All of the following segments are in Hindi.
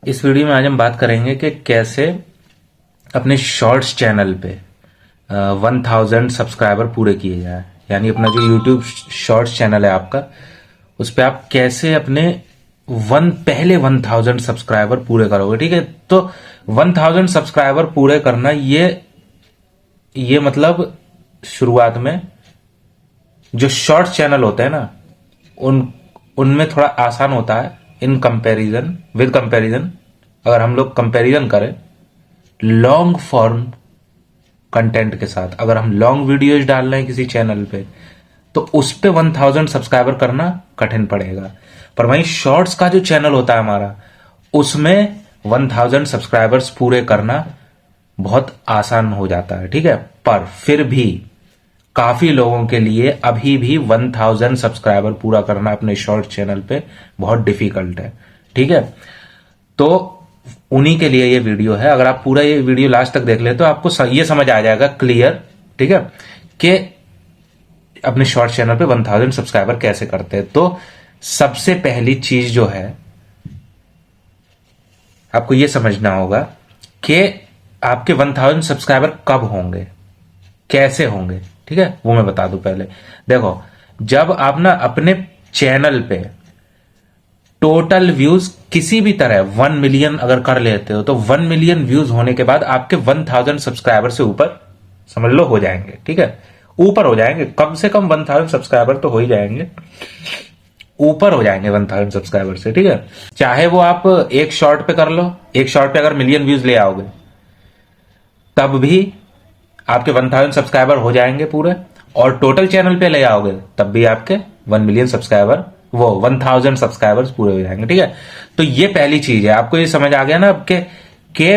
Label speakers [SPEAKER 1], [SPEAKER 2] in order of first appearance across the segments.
[SPEAKER 1] इस वीडियो में आज हम बात करेंगे कि कैसे अपने शॉर्ट्स चैनल पे 1000 सब्सक्राइबर पूरे किए जाए। यानी अपना जो यूट्यूब शॉर्ट्स चैनल है आपका, उस पे आप कैसे अपने पहले 1000 सब्सक्राइबर पूरे करोगे। ठीक है, तो 1000 सब्सक्राइबर पूरे करना ये मतलब शुरुआत में जो शॉर्ट्स चैनल होते हैं ना, उनमें थोड़ा आसान होता है इन कंपैरिजन। अगर हम लोग कंपैरिजन करें लॉन्ग फॉर्म कंटेंट के साथ, अगर हम लॉन्ग वीडियोज डाल रहे हैं किसी चैनल पे, तो उस पे 1000 सब्सक्राइबर करना कठिन पड़ेगा। पर वहीं शॉर्ट्स का जो चैनल होता है हमारा, उसमें 1000 सब्सक्राइबर्स पूरे करना बहुत आसान हो जाता है। ठीक है, पर फिर भी काफी लोगों के लिए अभी भी 1000 सब्सक्राइबर पूरा करना अपने शॉर्ट चैनल पे बहुत डिफिकल्ट है। ठीक है, तो उन्हीं के लिए ये वीडियो है। अगर आप पूरा ये वीडियो लास्ट तक देख ले तो आपको ये समझ आ जाएगा क्लियर, ठीक है, कि अपने शॉर्ट चैनल पे 1000 सब्सक्राइबर कैसे करते हैं। तो सबसे पहली चीज जो है आपको ये समझना होगा कि आपके 1000 सब्सक्राइबर कब होंगे, कैसे होंगे। ठीक है, वो मैं बता दूं। पहले देखो, जब आप ना अपने चैनल पे टोटल व्यूज किसी भी तरह 1 मिलियन अगर कर लेते हो, तो 1 मिलियन व्यूज होने के बाद आपके 1000 सब्सक्राइबर से ऊपर समझ लो हो जाएंगे। ठीक है, ऊपर हो जाएंगे, कम से कम 1000 सब्सक्राइबर तो हो ही जाएंगे, ऊपर हो जाएंगे 1000 सब्सक्राइबर से। ठीक है, चाहे वो आप एक शॉर्ट पे कर लो, एक शॉर्ट पे अगर मिलियन व्यूज ले आओगे तब भी आपके 1000 सब्सक्राइबर हो जाएंगे पूरे, और टोटल चैनल पे ले आओगे तब भी आपके 1 मिलियन सब्सक्राइबर, वो 1000 सब्सक्राइबर्स पूरे हो जाएंगे। ठीक है, तो ये पहली चीज है। आपको ये समझ आ गया ना अब के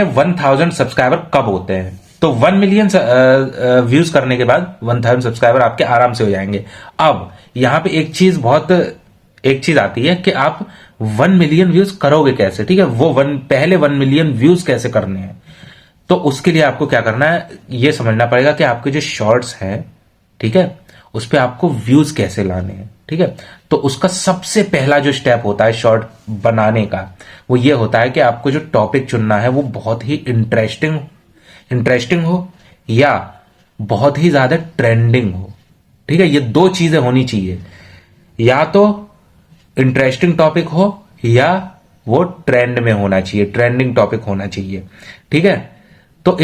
[SPEAKER 1] 1000 सब्सक्राइबर कब होते हैं। तो 1 मिलियन व्यूज करने के बाद 1000 सब्सक्राइबर आपके आराम से हो जाएंगे। अब यहां पे एक चीज आती है कि आप 1 मिलियन व्यूज करोगे कैसे। ठीक है, वो पहले 1 मिलियन व्यूज कैसे करने हैं, तो उसके लिए आपको क्या करना है, ये समझना पड़ेगा कि आपके जो शॉर्ट्स हैं, ठीक है, उस पे आपको व्यूज कैसे लाने हैं। ठीक है, तो उसका सबसे पहला जो स्टेप होता है शॉर्ट बनाने का, वो ये होता है कि आपको जो टॉपिक चुनना है वो बहुत ही इंटरेस्टिंग हो या बहुत ही ज्यादा ट्रेंडिंग हो। ठीक है, ये दो चीजें होनी चाहिए, या तो इंटरेस्टिंग टॉपिक हो या वो ट्रेंड में होना चाहिए, ट्रेंडिंग टॉपिक होना चाहिए। ठीक है, तो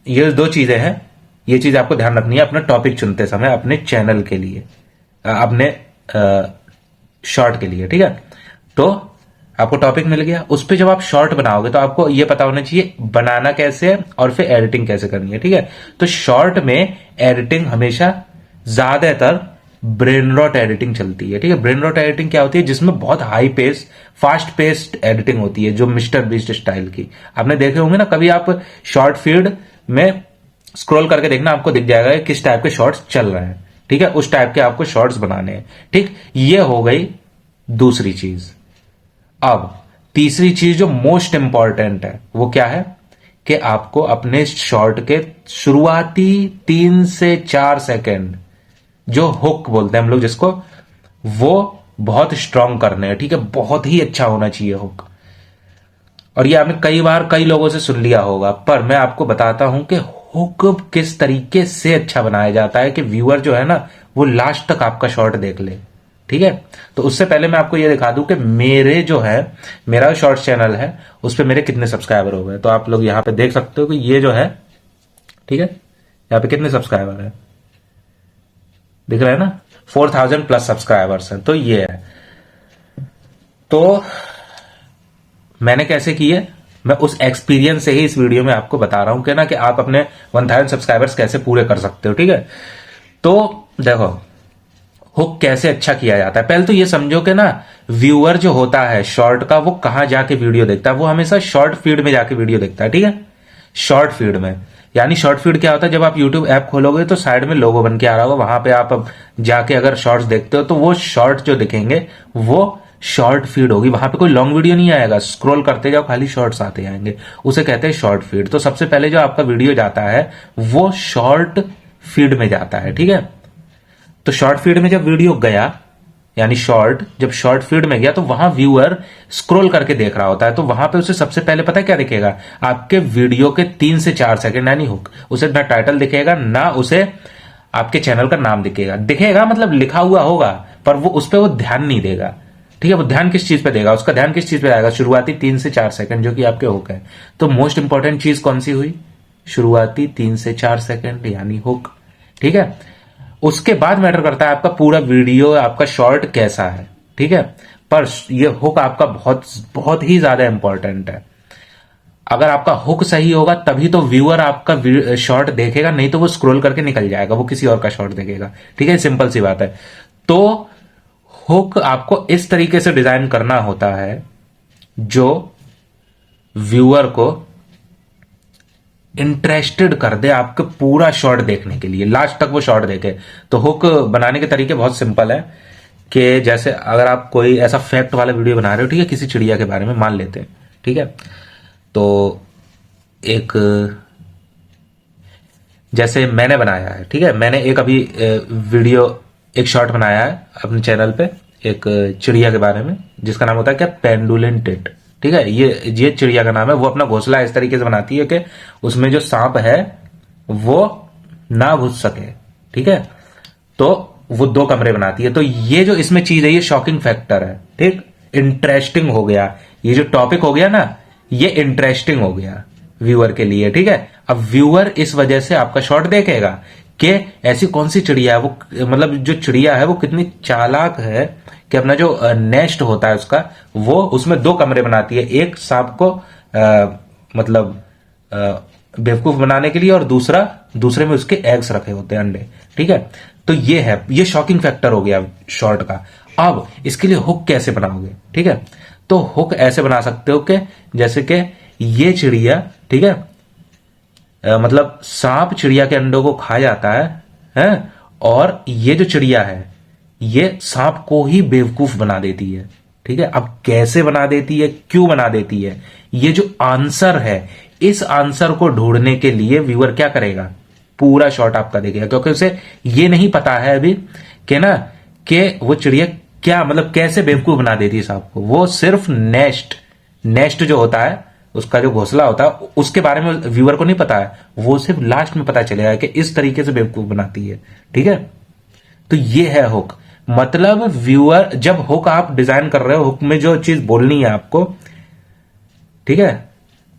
[SPEAKER 1] ये दो चीजें हैं, ये चीज आपको ध्यान रखनी है अपना टॉपिक चुनते समय अपने चैनल के लिए, अपने शॉर्ट के लिए। ठीक है, तो आपको टॉपिक मिल गया, उस पर जब आप शॉर्ट बनाओगे तो आपको ये पता होना चाहिए बनाना कैसे है और फिर एडिटिंग कैसे करनी है। ठीक है, तो शॉर्ट में एडिटिंग हमेशा ज्यादातर ब्रेन रॉट एडिटिंग चलती है। ठीक है, ब्रेन रॉट एडिटिंग क्या होती है, जिसमें बहुत high pace, fast paced editing होती है, जो मिस्टर बीस्ट स्टाइल की। आपने देखे होंगे ना, कभी आप शॉर्ट फीड में स्क्रॉल करके देखना, आपको दिख जाएगा कि किस टाइप के शॉर्ट्स चल रहे हैं। ठीक है, उस टाइप के आपको शॉर्ट्स बनाने हैं। ठीक, ये हो गई दूसरी चीज। अब तीसरी चीज जो मोस्ट इंपॉर्टेंट है वो क्या है, कि आपको अपने शॉर्ट के शुरुआती 3 से 4 सेकेंड, जो हुक बोलते हैं हम लोग जिसको, वो बहुत स्ट्रांग करने हैं। ठीक है, बहुत ही अच्छा होना चाहिए हुक। और ये आपने कई बार कई लोगों से सुन लिया होगा, पर मैं आपको बताता हूं कि हुक किस तरीके से अच्छा बनाया जाता है कि व्यूअर जो है ना, वो लास्ट तक आपका शॉर्ट देख ले। ठीक है, तो उससे पहले मैं आपको ये दिखा दूं कि मेरा शॉर्ट चैनल है, उस पर मेरे कितने सब्सक्राइबर हो गए। तो आप लोग यहां पे देख सकते हो कि ये जो है, ठीक है, यहां पे कितने सब्सक्राइबर है दिख रहा है ना, 4000 प्लस सब्सक्राइबर्स हैं। तो ये है, तो मैंने कैसे किए, मैं उस एक्सपीरियंस से ही इस वीडियो में आपको बता रहा हूं कि ना, कि आप अपने 1000 सब्सक्राइबर्स कैसे पूरे कर सकते हो। ठीक है, तो देखो हुक कैसे अच्छा किया जाता है। पहले तो ये समझो कि ना, व्यूअर जो होता है शॉर्ट का, वो कहां जाके वीडियो देखता है, वो हमेशा शॉर्ट फीड में जाके वीडियो देखता है। ठीक है, शॉर्ट फीड में, यानी शॉर्ट फीड क्या होता है, जब आप यूट्यूब ऐप खोलोगे तो साइड में लोगो बन के आ रहा होगा, वहां पे आप जाके अगर शॉर्ट्स देखते हो तो वो शॉर्ट जो दिखेंगे वो शॉर्ट फीड होगी, वहां पे कोई लॉन्ग वीडियो नहीं आएगा, स्क्रॉल करते जाओ खाली शॉर्ट्स आते आएंगे, उसे कहते हैं शॉर्ट फीड। तो सबसे पहले जो आपका वीडियो जाता है वो शॉर्ट फीड में जाता है। ठीक है, तो शॉर्ट फीड में जब वीडियो गया यानी शॉर्ट, जब शॉर्ट फीड में गया तो वहां व्यूअर स्क्रॉल करके देख रहा होता है, तो वहां पे उसे सबसे पहले पता है क्या दिखेगा, आपके वीडियो के 3 से 4 सेकंड, यानी हुक। उसे ना टाइटल दिखेगा, ना उसे आपके चैनल का नाम दिखेगा। दिखेगा मतलब लिखा हुआ होगा, पर वो उस पर वो ध्यान नहीं देगा। ठीक है, वो ध्यान किस चीज पे देगा, उसका ध्यान किस चीज पे आएगा, शुरुआती 3 से 4 सेकंड जो कि आपके हुक है। तो मोस्ट इंपॉर्टेंट चीज कौन सी हुई, शुरुआती 3 से 4 सेकंड यानी हुक। ठीक है, उसके बाद मैटर करता है आपका पूरा वीडियो, आपका शॉर्ट कैसा है। ठीक है, पर ये हुक आपका बहुत बहुत ही ज्यादा इंपॉर्टेंट है। अगर आपका हुक सही होगा तभी तो व्यूअर आपका शॉर्ट देखेगा, नहीं तो वो स्क्रॉल करके निकल जाएगा, वो किसी और का शॉर्ट देखेगा। ठीक है, सिंपल सी बात है। तो हुक आपको इस तरीके से डिजाइन करना होता है जो व्यूअर को इंटरेस्टेड कर दे आपके पूरा शॉर्ट देखने के लिए, लास्ट तक वो शॉर्ट देखे। तो हुक बनाने के तरीके बहुत सिंपल है कि जैसे अगर आप कोई ऐसा फैक्ट वाला वीडियो बना रहे हो, ठीक है, किसी चिड़िया के बारे में मान लेते हैं। ठीक है, तो एक जैसे मैंने बनाया है, ठीक है, मैंने एक अभी वीडियो, एक शॉर्ट बनाया है अपने चैनल पे एक चिड़िया के बारे में, जिसका नाम होता है क्या, पेंडुलिन टिट। ठीक है, ये चिड़िया का नाम है। वो अपना घोंसला इस तरीके से बनाती है कि उसमें जो सांप है वो ना घुस सके। ठीक है, तो वो 2 कमरे बनाती है। तो ये जो इसमें चीज है, ये शॉकिंग फैक्टर है। ठीक, इंटरेस्टिंग हो गया, ये जो टॉपिक हो गया ना, ये इंटरेस्टिंग हो गया व्यूअर के लिए। ठीक है, अब व्यूअर इस वजह से आपका शॉर्ट देखेगा कि ऐसी कौन सी चिड़िया है, वो मतलब जो चिड़िया है वो कितनी चालाक है कि अपना जो नेस्ट होता है उसका, वो उसमें 2 कमरे बनाती है, एक सांप को मतलब बेवकूफ बनाने के लिए, और दूसरे में उसके एग्स रखे होते हैं, अंडे। ठीक है, तो ये है, ये शॉकिंग फैक्टर हो गया शॉर्ट का। अब इसके लिए हुक कैसे बनाओगे, ठीक है, तो हुक ऐसे बना सकते हो कि जैसे कि ये चिड़िया, ठीक है, मतलब सांप चिड़िया के अंडों को खा जाता है, और ये जो चिड़िया है ये सांप को ही बेवकूफ बना देती है। ठीक है, अब कैसे बना देती है, क्यों बना देती है, ये जो आंसर है, इस आंसर को ढूंढने के लिए व्यूअर क्या करेगा, पूरा शॉट आपका देखेगा, क्योंकि उसे ये नहीं पता है अभी कि ना कि वो चिड़िया क्या मतलब कैसे बेवकूफ बना देती है सांप को। वो सिर्फ नेस्ट जो होता है, उसका जो घोंसला होता है, उसके बारे में व्यूअर को नहीं पता है, वो सिर्फ लास्ट में पता चलेगा कि इस तरीके से बेवकूफ बनाती है। ठीक है, तो ये है हुक। मतलब व्यूअर, जब हुक आप डिजाइन कर रहे हो, हुक में जो चीज बोलनी है आपको, ठीक है,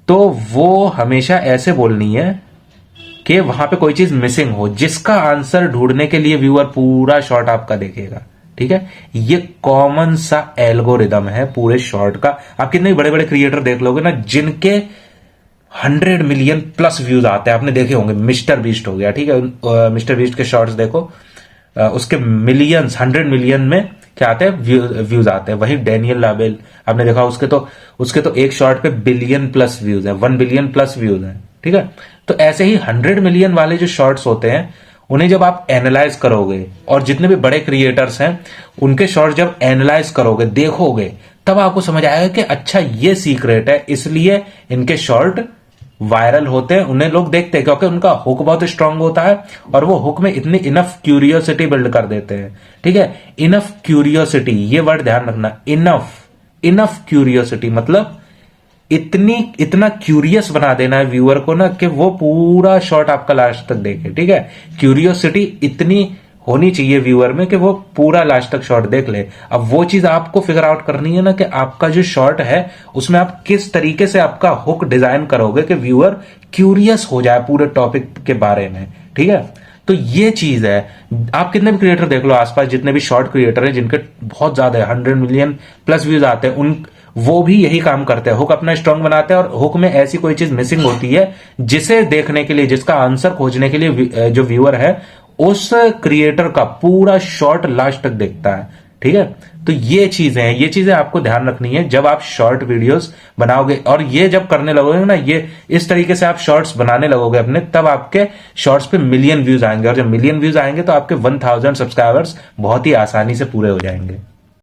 [SPEAKER 1] तो वो हमेशा ऐसे बोलनी है कि वहां पे कोई चीज मिसिंग हो, जिसका आंसर ढूंढने के लिए व्यूअर पूरा शॉर्ट आपका देखेगा। ठीक है, ये कॉमन सा एल्गोरिदम है पूरे शॉर्ट का। आप कितने बड़े बड़े क्रिएटर देख लोगे ना, जिनके 100 मिलियन प्लस व्यूज आते हैं, आपने देखे होंगे, मिस्टर बीस्ट हो गया। ठीक है, मिस्टर बीस्ट के शॉर्ट्स देखो, उसके मिलियंस, 100 मिलियन में क्या आते हैं, व्यूज आते हैं। वही डैनियल लाबेल आपने देखा, उसके तो एक शॉर्ट पे बिलियन प्लस व्यूज है, 1 बिलियन प्लस व्यूज है। ठीक है, तो ऐसे ही 100 मिलियन वाले जो शॉर्ट्स होते हैं, उन्हें जब आप एनालाइज करोगे, और जितने भी बड़े क्रिएटर्स हैं उनके शॉर्ट जब एनालाइज करोगे, देखोगे, तब आपको समझ आएगा कि अच्छा ये सीक्रेट है, इसलिए इनके शॉर्ट वायरल होते हैं, उन्हें लोग देखते हैं, क्योंकि उनका हुक बहुत स्ट्रांग होता है, और वो हुक में इतनी इनफ क्यूरियोसिटी बिल्ड कर देते हैं। ठीक है, इनफ क्यूरियोसिटी, ये वर्ड ध्यान रखना, इनफ क्यूरियोसिटी मतलब इतना क्यूरियस बना देना है व्यूअर को ना, कि वो पूरा शॉट आपका लास्ट तक देखे। ठीक है, क्यूरियोसिटी इतनी होनी चाहिए व्यूअर में कि वो पूरा लास्ट तक शॉट देख ले। अब वो चीज आपको फिगर आउट करनी है ना, कि आपका जो शॉट है उसमें आप किस तरीके से आपका हुक डिजाइन करोगे कि व्यूअर क्यूरियस हो जाए पूरे टॉपिक के बारे में। ठीक है, तो ये चीज है। आप कितने भी क्रिएटर देख लो आसपास, जितने भी शॉर्ट क्रिएटर हैं जिनके बहुत ज्यादा है, 100 मिलियन प्लस व्यूज आते हैं, वो भी यही काम करते हैं, हुक अपना स्ट्रांग बनाते हैं, और हुक में ऐसी कोई चीज मिसिंग होती है जिसे देखने के लिए, जिसका आंसर खोजने के लिए जो व्यूअर है उस क्रिएटर का पूरा शॉर्ट लास्ट तक देखता है। ठीक है, तो ये चीजें आपको ध्यान रखनी है जब आप शॉर्ट वीडियोस बनाओगे। और ये जब करने लगोगे ना, ये इस तरीके से आप शॉर्ट्स बनाने लगोगे अपने, तब आपके शॉर्ट्स पे मिलियन व्यूज आएंगे, और जब मिलियन व्यूज आएंगे तो आपके 1000 सब्सक्राइबर्स बहुत ही आसानी से पूरे हो जाएंगे।